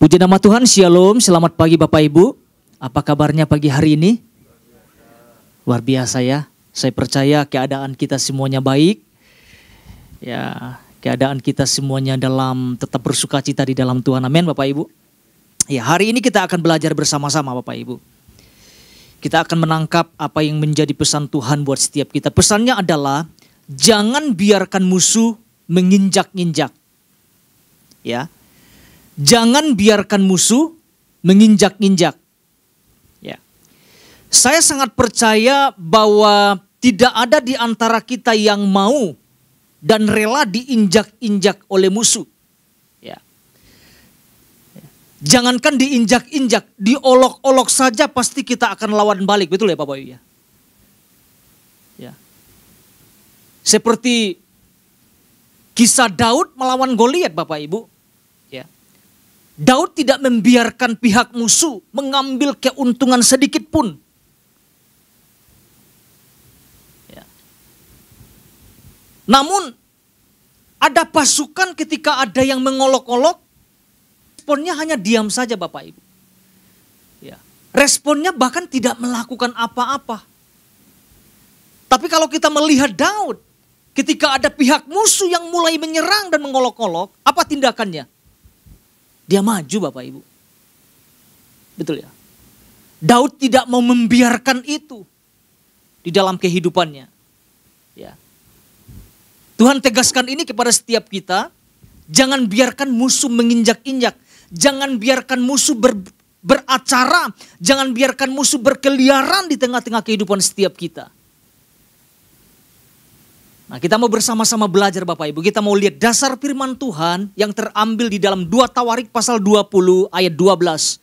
Puji nama Tuhan, Shalom, selamat pagi Bapak Ibu. Apa kabarnya pagi hari ini? Luar biasa ya, saya percaya keadaan kita semuanya baik. Ya, keadaan kita semuanya tetap bersuka cita di dalam Tuhan, amin Bapak Ibu. Ya, hari ini kita akan belajar bersama-sama Bapak Ibu. Kita akan menangkap apa yang menjadi pesan Tuhan buat setiap kita. Pesannya adalah, jangan biarkan musuh menginjak-injak. Ya. Jangan biarkan musuh menginjak-injak. Ya. Saya sangat percaya bahwa tidak ada di antara kita yang mau dan rela diinjak-injak oleh musuh. Ya. Jangankan diinjak-injak, diolok-olok saja pasti kita akan lawan balik, betul ya Bapak Ibu ya? Ya. Seperti kisah Daud melawan Goliat Bapak Ibu. Daud tidak membiarkan pihak musuh mengambil keuntungan sedikit pun. Ya. Namun ada pasukan ketika ada yang mengolok-olok, responnya hanya diam saja Bapak Ibu. Ya. Responnya bahkan tidak melakukan apa-apa. Tapi kalau kita melihat Daud, ketika ada pihak musuh yang mulai menyerang dan mengolok-olok, apa tindakannya? Dia maju Bapak Ibu. Betul ya. Daud tidak mau membiarkan itu di dalam kehidupannya. Ya. Tuhan tegaskan ini kepada setiap kita. Jangan biarkan musuh menginjak-injak. Jangan biarkan musuh beracara. Jangan biarkan musuh berkeliaran di tengah-tengah kehidupan setiap kita. Nah, kita mau bersama-sama belajar Bapak Ibu. Kita mau lihat dasar firman Tuhan yang terambil di dalam 2 Tawarik pasal 20 ayat 12.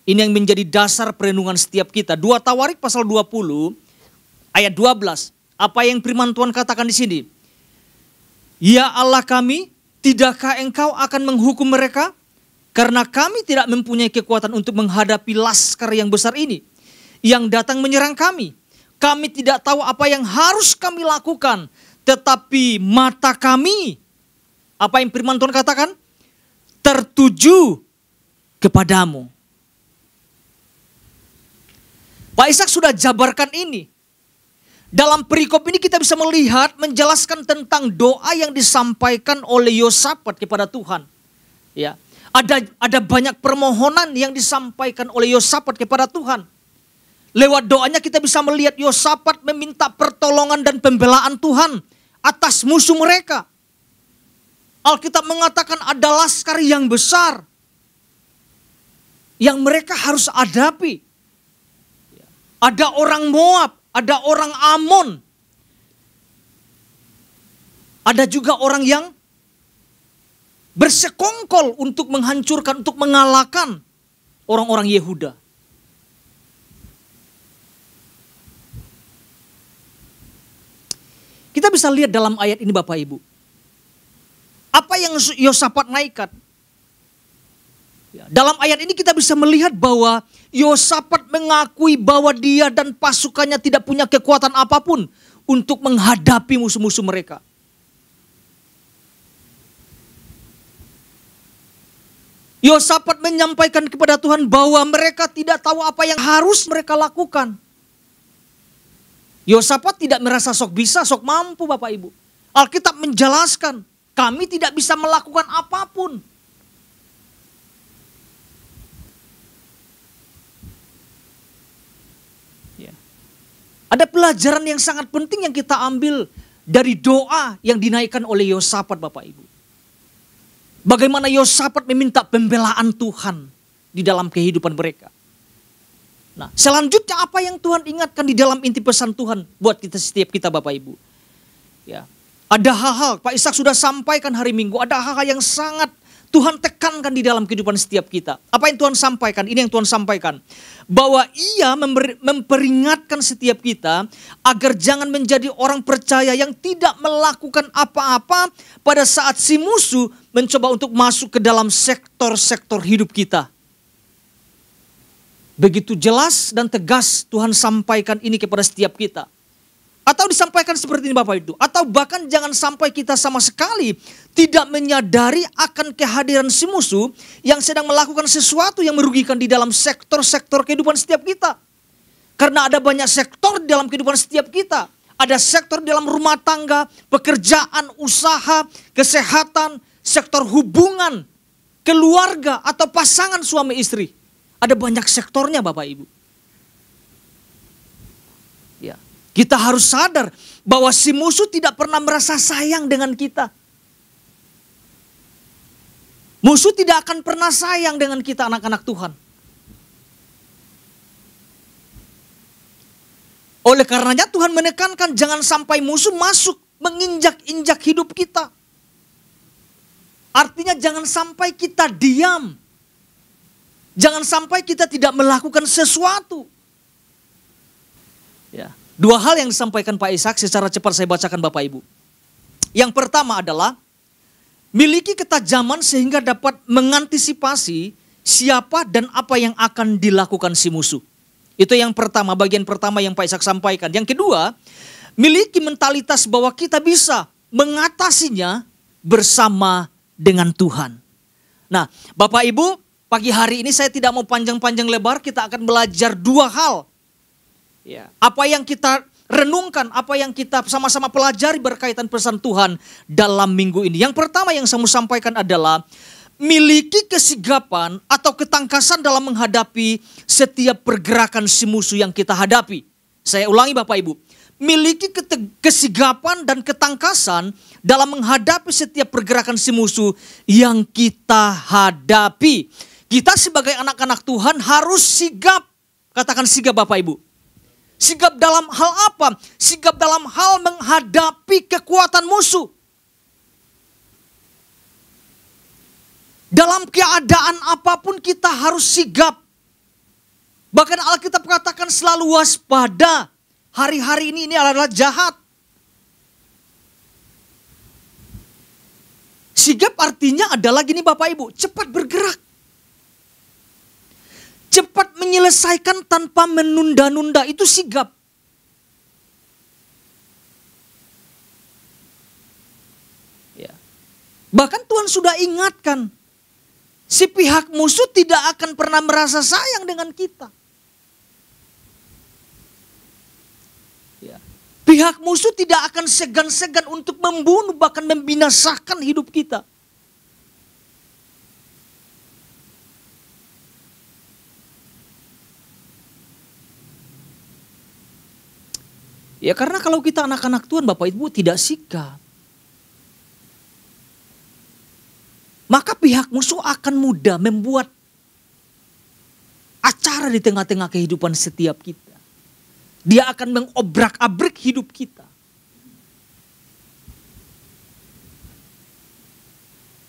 Ini yang menjadi dasar perenungan setiap kita. 2 Tawarik pasal 20 ayat 12. Apa yang firman Tuhan katakan di sini? Ya Allah kami, tidakkah engkau akan menghukum mereka? Karena kami tidak mempunyai kekuatan untuk menghadapi laskar yang besar ini, yang datang menyerang kami. Kami tidak tahu apa yang harus kami lakukan, tetapi mata kami, apa yang firman Tuhan katakan? Tertuju kepadamu. Pak Ishak sudah jabarkan ini. Dalam perikop ini kita bisa melihat, menjelaskan tentang doa yang disampaikan oleh Yosafat kepada Tuhan. Ya, ada banyak permohonan yang disampaikan oleh Yosafat kepada Tuhan. Lewat doanya kita bisa melihat Yosafat meminta pertolongan dan pembelaan Tuhan atas musuh mereka. Alkitab mengatakan ada laskar yang besar yang mereka harus hadapi. Ada orang Moab, ada orang Amon. Ada juga orang yang bersekongkol untuk menghancurkan, untuk mengalahkan orang-orang Yehuda. Kita bisa lihat dalam ayat ini Bapak Ibu. Apa yang Yosafat naikkan? Dalam ayat ini kita bisa melihat bahwa Yosafat mengakui bahwa dia dan pasukannya tidak punya kekuatan apapun untuk menghadapi musuh-musuh mereka. Yosafat menyampaikan kepada Tuhan bahwa mereka tidak tahu apa yang harus mereka lakukan. Yosafat tidak merasa sok bisa, sok mampu Bapak Ibu. Alkitab menjelaskan, kami tidak bisa melakukan apapun. Ya. Ada pelajaran yang sangat penting yang kita ambil dari doa yang dinaikkan oleh Yosafat Bapak Ibu. Bagaimana Yosafat meminta pembelaan Tuhan di dalam kehidupan mereka. Nah, selanjutnya apa yang Tuhan ingatkan di dalam inti pesan Tuhan buat kita setiap kita Bapak Ibu. Ya, ada hal-hal, Pak Ishak sudah sampaikan hari Minggu, ada hal-hal yang sangat Tuhan tekankan di dalam kehidupan setiap kita. Apa yang Tuhan sampaikan? Ini yang Tuhan sampaikan. Bahwa ia memperingatkan setiap kita agar jangan menjadi orang percaya yang tidak melakukan apa-apa pada saat si musuh mencoba untuk masuk ke dalam sektor-sektor hidup kita. Begitu jelas dan tegas Tuhan sampaikan ini kepada setiap kita. Atau disampaikan seperti ini Bapak Ibu. Atau bahkan jangan sampai kita sama sekali tidak menyadari akan kehadiran si musuh yang sedang melakukan sesuatu yang merugikan di dalam sektor-sektor kehidupan setiap kita. Karena ada banyak sektor di dalam kehidupan setiap kita. Ada sektor di dalam rumah tangga, pekerjaan, usaha, kesehatan, sektor hubungan, keluarga atau pasangan suami istri. Ada banyak sektornya Bapak Ibu. Ya. Kita harus sadar bahwa si musuh tidak pernah merasa sayang dengan kita. Musuh tidak akan pernah sayang dengan kita anak-anak Tuhan. Oleh karenanya Tuhan menekankan jangan sampai musuh masuk menginjak-injak hidup kita. Artinya jangan sampai kita diam. Jangan sampai kita tidak melakukan sesuatu. Ya. Dua hal yang disampaikan Pak Ishak secara cepat saya bacakan Bapak Ibu. Yang pertama adalah miliki ketajaman sehingga dapat mengantisipasi siapa dan apa yang akan dilakukan si musuh. Itu yang pertama, bagian pertama yang Pak Ishak sampaikan. Yang kedua, miliki mentalitas bahwa kita bisa mengatasinya bersama dengan Tuhan. Nah, Bapak Ibu, pagi hari ini saya tidak mau panjang-panjang lebar, kita akan belajar dua hal. Ya, apa yang kita renungkan, apa yang kita sama-sama pelajari berkaitan pesan Tuhan dalam minggu ini. Yang pertama yang saya mau sampaikan adalah miliki kesigapan atau ketangkasan dalam menghadapi setiap pergerakan si musuh yang kita hadapi. Saya ulangi Bapak Ibu, miliki kesigapan dan ketangkasan dalam menghadapi setiap pergerakan si musuh yang kita hadapi. Kita sebagai anak-anak Tuhan harus sigap. Katakan sigap Bapak Ibu. Sigap dalam hal apa? Sigap dalam hal menghadapi kekuatan musuh. Dalam keadaan apapun kita harus sigap. Bahkan Alkitab katakan selalu waspada. Hari-hari ini adalah jahat. Sigap artinya adalah gini Bapak Ibu, cepat bergerak. Cepat menyelesaikan tanpa menunda-nunda, itu sigap. Ya. Bahkan Tuhan sudah ingatkan, si pihak musuh tidak akan pernah merasa sayang dengan kita. Ya. Pihak musuh tidak akan segan-segan untuk membunuh, bahkan membinasakan hidup kita. Ya karena kalau kita anak-anak Tuhan Bapak Ibu tidak sigap, maka pihak musuh akan mudah membuat acara di tengah-tengah kehidupan setiap kita. Dia akan mengobrak-abrik hidup kita.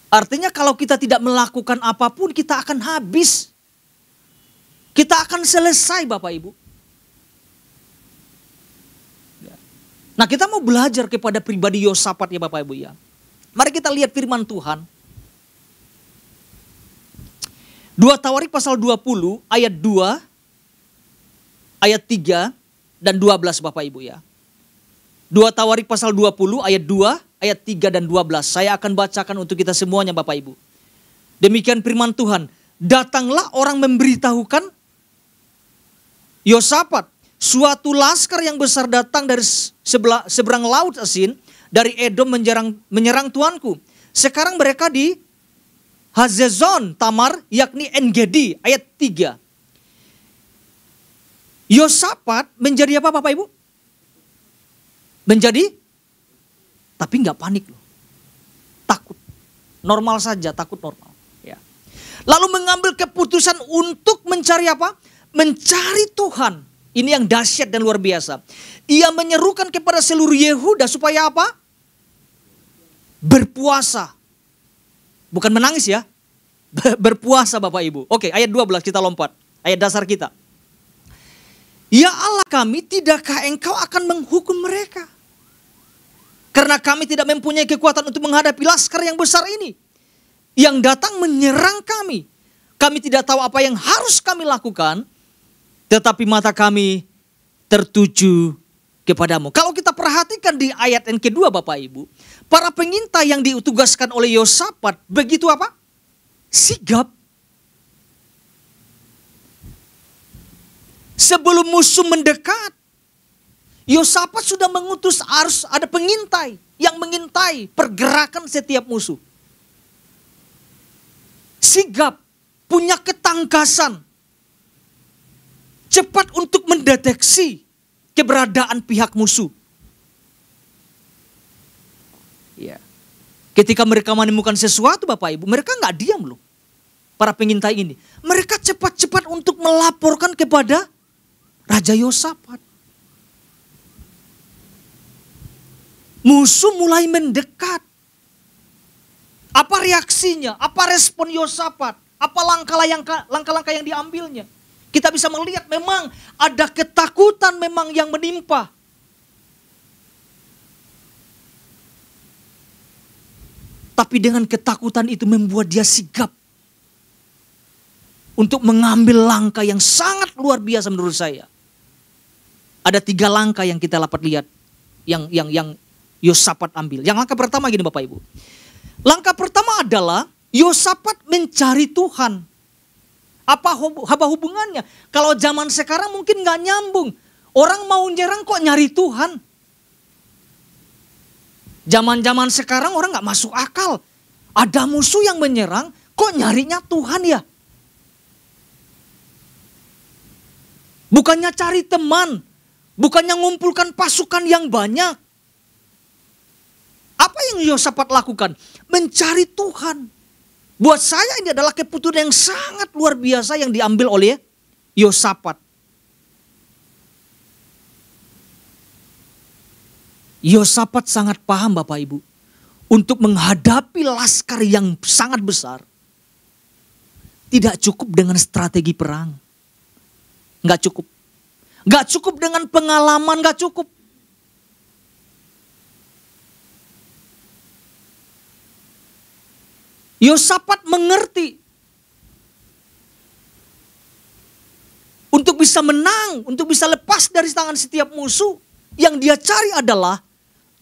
Artinya kalau kita tidak melakukan apapun kita akan habis. Kita akan selesai Bapak Ibu. Nah kita mau belajar kepada pribadi Yosafat ya Bapak Ibu ya. Mari kita lihat firman Tuhan. 2 Tawarik pasal 20 ayat 2, ayat 3 dan 12 Bapak Ibu ya. 2 Tawarik pasal 20 ayat 2, ayat 3 dan 12. Saya akan bacakan untuk kita semuanya Bapak Ibu. Demikian firman Tuhan. Datanglah orang memberitahukan Yosafat. Suatu laskar yang besar datang dari seberang laut Asin, dari Edom menyerang tuanku. Sekarang mereka di Hazezon Tamar, yakni En-Gedi, ayat 3. Yosafat menjadi apa Bapak Ibu? Menjadi, tapi nggak panik loh. Takut, normal saja, takut normal. Ya. Lalu mengambil keputusan untuk mencari apa? Mencari Tuhan. Ini yang dahsyat dan luar biasa. Ia menyerukan kepada seluruh Yehuda supaya apa? Berpuasa. Bukan menangis ya. Berpuasa Bapak Ibu. Oke, ayat 12 kita lompat. Ayat dasar kita. Ya Allah kami, tidakkah engkau akan menghukum mereka? Karena kami tidak mempunyai kekuatan untuk menghadapi laskar yang besar ini. Yang datang menyerang kami. Kami tidak tahu apa yang harus kami lakukan. Tetapi mata kami tertuju kepadamu. Kalau kita perhatikan di ayat yang kedua Bapak Ibu, para pengintai yang ditugaskan oleh Yosafat begitu apa? Sigap. Sebelum musuh mendekat, Yosafat sudah mengutus harus ada pengintai yang mengintai pergerakan setiap musuh. Sigap, punya ketangkasan, cepat untuk mendeteksi keberadaan pihak musuh. Ya. Ketika mereka menemukan sesuatu Bapak Ibu, mereka nggak diam loh. Para pengintai ini, mereka cepat-cepat untuk melaporkan kepada Raja Yosafat. Musuh mulai mendekat. Apa reaksinya? Apa respon Yosafat? Apa langkah-langkah yang diambilnya? Kita bisa melihat memang ada ketakutan memang yang menimpa. Tapi dengan ketakutan itu membuat dia sigap untuk mengambil langkah yang sangat luar biasa menurut saya. Ada 3 langkah yang kita dapat lihat yang Yosafat ambil. Yang langkah pertama gini Bapak Ibu. Langkah pertama adalah Yosafat mencari Tuhan. Apa hubungannya? Kalau zaman sekarang mungkin gak nyambung. Orang mau nyerang kok nyari Tuhan. Zaman-zaman sekarang orang gak masuk akal. Ada musuh yang menyerang, kok nyarinya Tuhan ya? Bukannya cari teman, bukannya ngumpulkan pasukan yang banyak. Apa yang Yosafat lakukan? Mencari Tuhan. Buat saya ini adalah keputusan yang sangat luar biasa yang diambil oleh Yosafat. Yosafat sangat paham Bapak Ibu. Untuk menghadapi laskar yang sangat besar. Tidak cukup dengan strategi perang. Nggak cukup. Nggak cukup dengan pengalaman, nggak cukup. Yosafat mengerti. Untuk bisa menang, untuk bisa lepas dari tangan setiap musuh. Yang dia cari adalah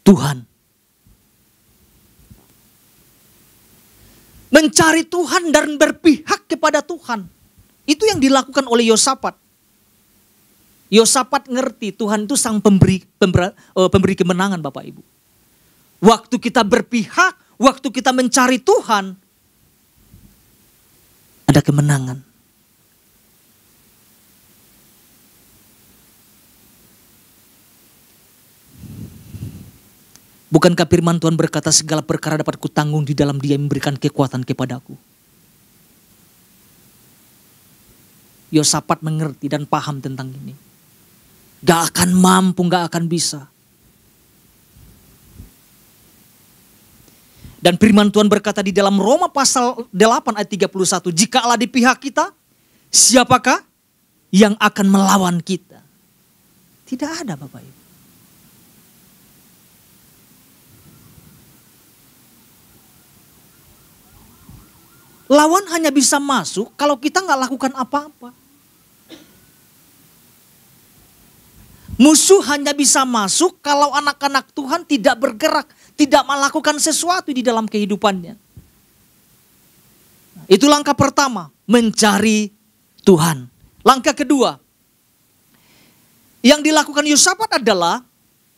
Tuhan. Mencari Tuhan dan berpihak kepada Tuhan. Itu yang dilakukan oleh Yosafat. Yosafat ngerti Tuhan itu sang pemberi kemenangan Bapak Ibu. Waktu kita berpihak, waktu kita mencari Tuhan, ada kemenangan. Bukankah firman Tuhan berkata segala perkara dapat kutanggung di dalam Dia yang memberikan kekuatan kepadaku. Yosafat mengerti dan paham tentang ini. Gak akan mampu, gak akan bisa. Dan firman Tuhan berkata di dalam Roma pasal 8 ayat 31. Jika Allah di pihak kita, siapakah yang akan melawan kita? Tidak ada Bapak Ibu. Lawan hanya bisa masuk kalau kita gak lakukan apa-apa. Musuh hanya bisa masuk kalau anak-anak Tuhan tidak bergerak. Tidak melakukan sesuatu di dalam kehidupannya. Itu langkah pertama. Mencari Tuhan. Langkah kedua. Yang dilakukan Yosafat adalah.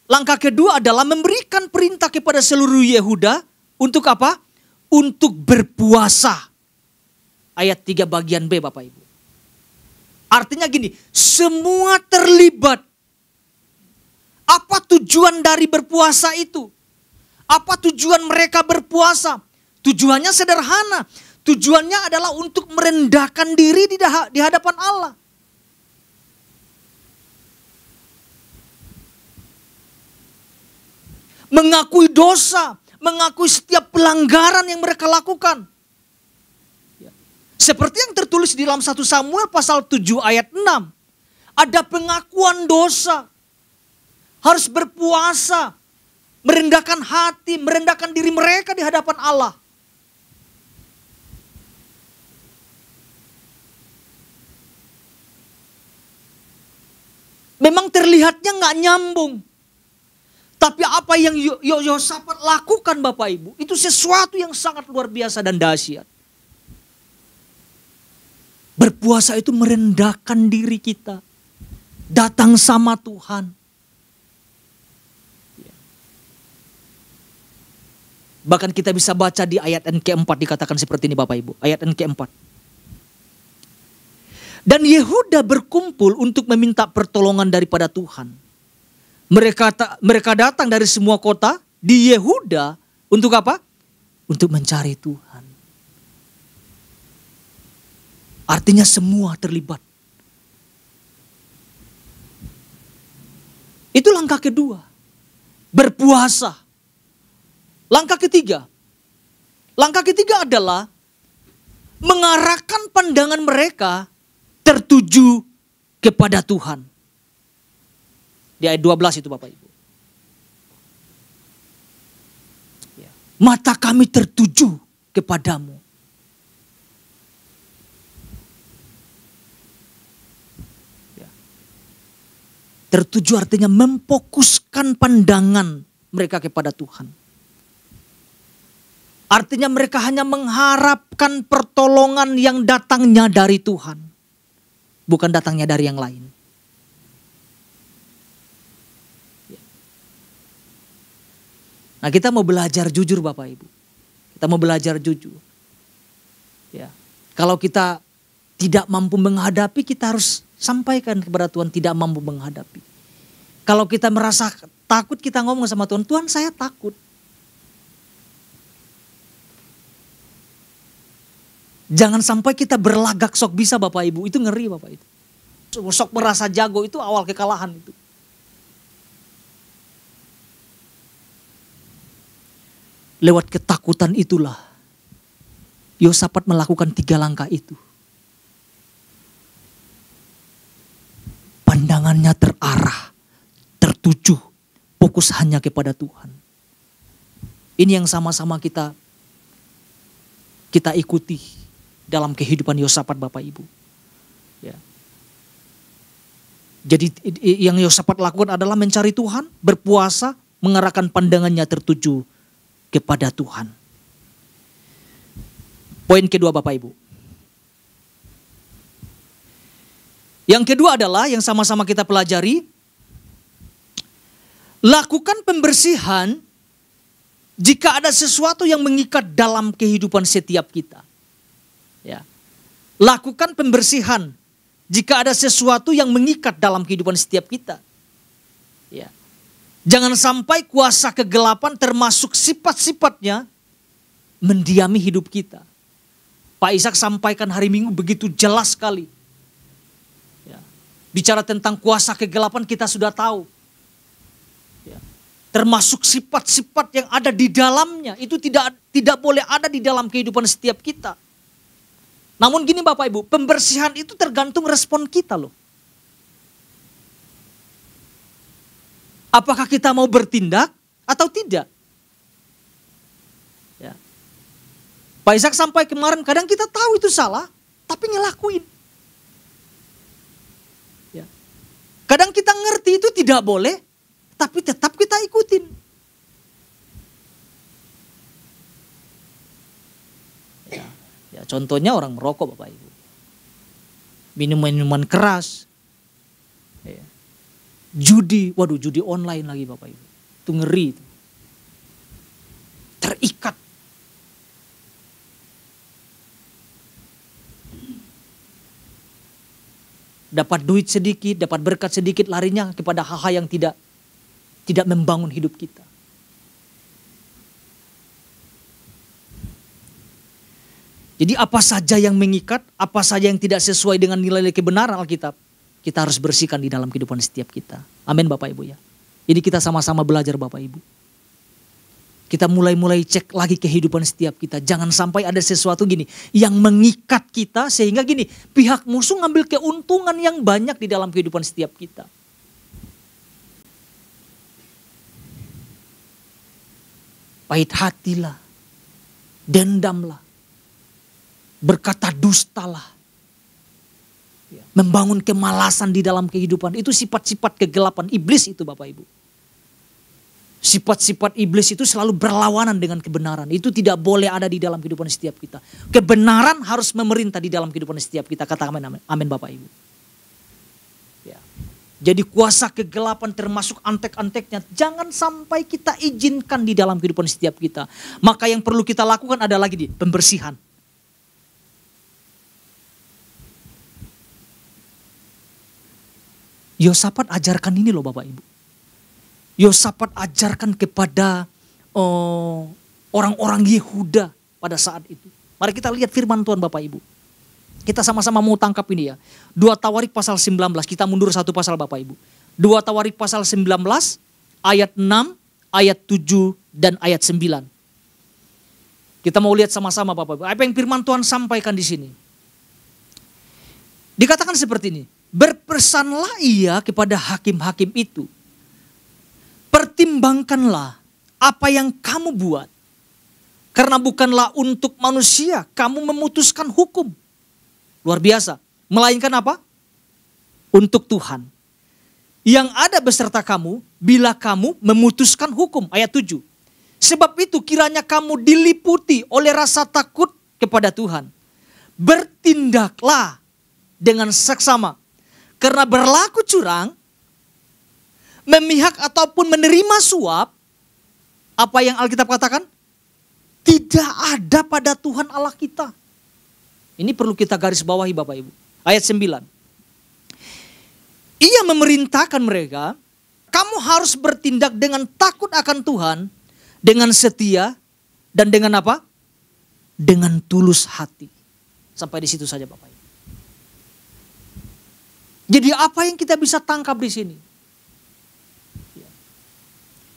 Langkah kedua adalah memberikan perintah kepada seluruh Yehuda. Untuk apa? Untuk berpuasa. Ayat 3 bagian B Bapak Ibu. Artinya gini. Semua terlibat. Apa tujuan dari berpuasa itu? Apa tujuan mereka berpuasa? Tujuannya sederhana. Tujuannya adalah untuk merendahkan diri di hadapan Allah. Mengakui dosa. Mengakui setiap pelanggaran yang mereka lakukan. Seperti yang tertulis di dalam 1 Samuel pasal 7 ayat 6. Ada pengakuan dosa. Harus berpuasa, merendahkan hati, merendahkan diri mereka di hadapan Allah. Memang terlihatnya gak nyambung. Tapi apa yang Yosafat lakukan Bapak Ibu, itu sesuatu yang sangat luar biasa dan dahsyat. Berpuasa itu merendahkan diri kita. Datang sama Tuhan. Bahkan kita bisa baca di ayat yang keempat dikatakan seperti ini Bapak Ibu. Ayat yang keempat. Dan Yehuda berkumpul untuk meminta pertolongan daripada Tuhan. Mereka datang dari semua kota di Yehuda untuk apa? Untuk mencari Tuhan. Artinya semua terlibat. Itu langkah kedua. Berpuasa. Langkah ketiga. Langkah ketiga adalah mengarahkan pandangan mereka tertuju kepada Tuhan. Di ayat 12 itu Bapak Ibu. Mata kami tertuju kepadamu. Tertuju artinya memfokuskan pandangan mereka kepada Tuhan. Artinya mereka hanya mengharapkan pertolongan yang datangnya dari Tuhan. Bukan datangnya dari yang lain. Nah kita mau belajar jujur Bapak Ibu. Kita mau belajar jujur. Ya. Kalau kita tidak mampu menghadapi, kita harus sampaikan kepada Tuhan tidak mampu menghadapi. Kalau kita merasa takut, kita ngomong sama Tuhan, Tuhan saya takut. Jangan sampai kita berlagak sok bisa Bapak Ibu, itu ngeri Bapak Ibu. Sok merasa jago itu awal kekalahan itu. Lewat ketakutan itulah Yosafat melakukan 3 langkah itu. Pandangannya terarah, tertuju, fokus hanya kepada Tuhan. Ini yang sama-sama kita ikuti dalam kehidupan Yosafat Bapak Ibu. Ya. Jadi yang Yosafat lakukan adalah mencari Tuhan, berpuasa, mengarahkan pandangannya tertuju kepada Tuhan. Poin kedua Bapak Ibu. Yang kedua adalah yang sama-sama kita pelajari. Lakukan pembersihan jika ada sesuatu yang mengikat dalam kehidupan setiap kita. Ya. Lakukan pembersihan jika ada sesuatu yang mengikat dalam kehidupan setiap kita. Ya. Jangan sampai kuasa kegelapan termasuk sifat-sifatnya mendiami hidup kita. Pak Ishak sampaikan hari Minggu begitu jelas sekali. Ya. Bicara tentang kuasa kegelapan kita sudah tahu. Ya. Termasuk sifat-sifat yang ada di dalamnya. Itu tidak boleh ada di dalam kehidupan setiap kita. Namun gini Bapak Ibu, pembersihan itu tergantung respon kita loh. Apakah kita mau bertindak atau tidak? Ya. Pak Ishak sampai kemarin kadang kita tahu itu salah, tapi ngelakuin. Ya. Kadang kita ngerti itu tidak boleh, tapi tetap kita ikutin. Ya, contohnya orang merokok Bapak Ibu. Minuman keras. Ya. Judi, waduh judi online lagi Bapak Ibu. Itu ngeri itu. Terikat. Dapat duit sedikit, dapat berkat sedikit, larinya kepada hal-hal yang tidak membangun hidup kita. Jadi apa saja yang mengikat, apa saja yang tidak sesuai dengan nilai kebenaran Alkitab, kita harus bersihkan di dalam kehidupan setiap kita. Amin Bapak Ibu ya. Jadi kita sama-sama belajar Bapak Ibu. Kita mulai cek lagi kehidupan setiap kita. Jangan sampai ada sesuatu gini yang mengikat kita sehingga gini pihak musuh ngambil keuntungan yang banyak di dalam kehidupan setiap kita. Pahit hatilah, dendamlah, berkata dustalah, membangun kemalasan di dalam kehidupan. Itu sifat-sifat kegelapan iblis itu Bapak Ibu. Sifat-sifat iblis itu selalu berlawanan dengan kebenaran. Itu tidak boleh ada di dalam kehidupan setiap kita. Kebenaran harus memerintah di dalam kehidupan setiap kita. Kata amin, amin. Amin Bapak Ibu. Ya. Jadi kuasa kegelapan termasuk antek-anteknya jangan sampai kita izinkan di dalam kehidupan setiap kita. Maka yang perlu kita lakukan ada lagi di pembersihan. Yosafat ajarkan ini loh Bapak Ibu. Yosafat ajarkan kepada orang-orang Yehuda pada saat itu. Mari kita lihat firman Tuhan Bapak Ibu. Kita sama-sama mau tangkap ini ya. 2 Tawarik pasal 19, kita mundur satu pasal Bapak Ibu. 2 Tawarik pasal 19, ayat 6, ayat 7, dan ayat 9. Kita mau lihat sama-sama Bapak Ibu. Apa yang firman Tuhan sampaikan di sini. Dikatakan seperti ini. Berpesanlah ia kepada hakim-hakim itu. Pertimbangkanlah apa yang kamu buat. Karena bukanlah untuk manusia kamu memutuskan hukum. Luar biasa. Melainkan apa? Untuk Tuhan. Yang ada beserta kamu bila kamu memutuskan hukum. Ayat 7. Sebab itu kiranya kamu diliputi oleh rasa takut kepada Tuhan. Bertindaklah dengan seksama. Karena berlaku curang, memihak ataupun menerima suap, apa yang Alkitab katakan? Tidak ada pada Tuhan Allah kita. Ini perlu kita garis bawahi Bapak Ibu. Ayat 9. Ia memerintahkan mereka, kamu harus bertindak dengan takut akan Tuhan, dengan setia, dan dengan apa? Dengan tulus hati. Sampai di situ saja Bapak Ibu. Jadi apa yang kita bisa tangkap di sini?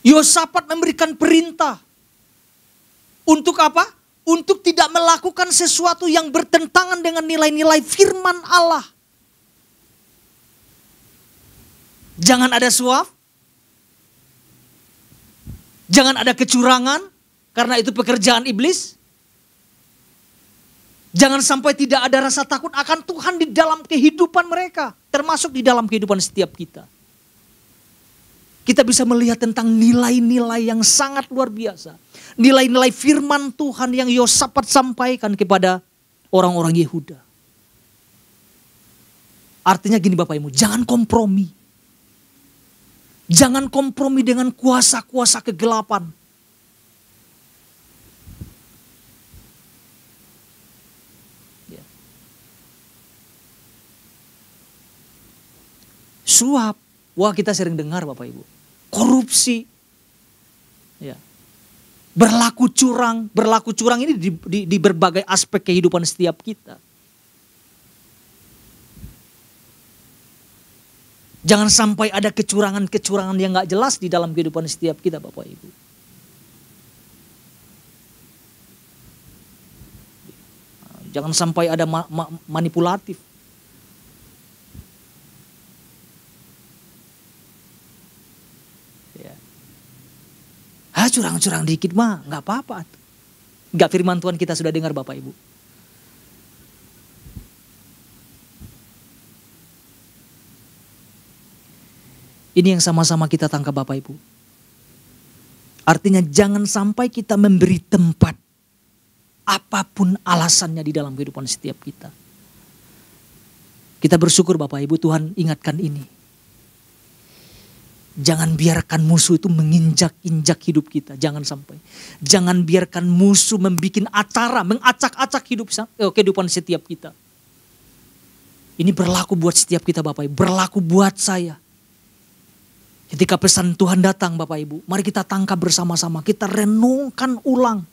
Yosafat memberikan perintah. Untuk apa? Untuk tidak melakukan sesuatu yang bertentangan dengan nilai-nilai firman Allah. Jangan ada suap. Jangan ada kecurangan. Karena itu pekerjaan iblis. Jangan sampai tidak ada rasa takut akan Tuhan di dalam kehidupan mereka. Termasuk di dalam kehidupan setiap kita. Kita bisa melihat tentang nilai-nilai yang sangat luar biasa. Nilai-nilai firman Tuhan yang Yosafat sampaikan kepada orang-orang Yehuda. Artinya gini Bapak Ibu, jangan kompromi. Jangan kompromi dengan kuasa-kuasa kegelapan. Suap, wah kita sering dengar Bapak Ibu. Korupsi, ya. Berlaku curang ini di berbagai aspek kehidupan setiap kita. Jangan sampai ada kecurangan-kecurangan yang gak jelas di dalam kehidupan setiap kita Bapak Ibu. Jangan sampai ada manipulatif. Curang-curang dikit mah gak apa-apa. Gak firman Tuhan kita sudah dengar Bapak Ibu. Ini yang sama-sama kita tangkap Bapak Ibu. Artinya jangan sampai kita memberi tempat apapun alasannya di dalam kehidupan setiap kita. Kita bersyukur Bapak Ibu Tuhan ingatkan ini. Jangan biarkan musuh itu menginjak-injak hidup kita. Jangan sampai. Jangan biarkan musuh membuat acara, mengacak-acak kehidupan setiap kita. Ini berlaku buat setiap kita Bapak Ibu. Berlaku buat saya. Ketika pesan Tuhan datang Bapak Ibu. Mari kita tangkap bersama-sama. Kita renungkan ulang.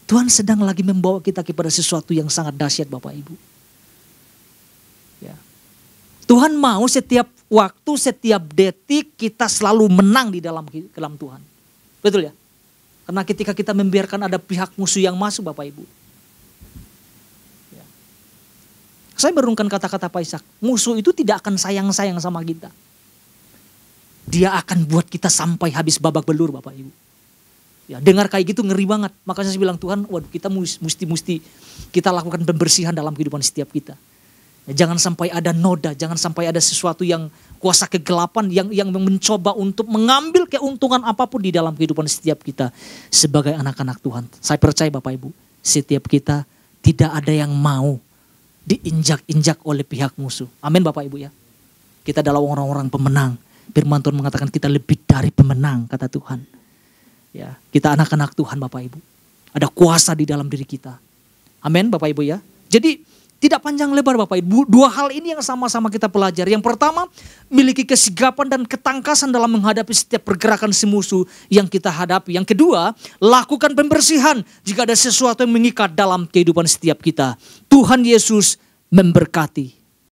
Tuhan sedang lagi membawa kita kepada sesuatu yang sangat dahsyat Bapak Ibu. Ya. Tuhan mau setiap waktu, setiap detik kita selalu menang di dalam Tuhan. Betul ya? Karena ketika kita membiarkan ada pihak musuh yang masuk Bapak Ibu. Ya. Saya merenungkan kata-kata Pak Ishak. Musuh itu tidak akan sayang-sayang sama kita. Dia akan buat kita sampai habis babak belur Bapak Ibu. Ya, dengar kayak gitu ngeri banget. Makanya saya bilang Tuhan, waduh kita mesti kita lakukan pembersihan dalam kehidupan setiap kita. Jangan sampai ada noda, jangan sampai ada sesuatu yang kuasa kegelapan yang mencoba untuk mengambil keuntungan apapun di dalam kehidupan setiap kita sebagai anak-anak Tuhan. Saya percaya Bapak Ibu, setiap kita tidak ada yang mau diinjak-injak oleh pihak musuh. Amin Bapak Ibu ya. Kita adalah orang-orang pemenang. Firman Tuhan mengatakan kita lebih dari pemenang, kata Tuhan. Ya, kita anak-anak Tuhan Bapak Ibu. Ada kuasa di dalam diri kita. Amin Bapak Ibu ya. Jadi tidak panjang lebar Bapak Ibu. Dua hal ini yang sama-sama kita pelajari. Yang pertama, miliki kesigapan dan ketangkasan dalam menghadapi setiap pergerakan si musuh yang kita hadapi. Yang kedua, lakukan pembersihan jika ada sesuatu yang mengikat dalam kehidupan setiap kita. Tuhan Yesus memberkati.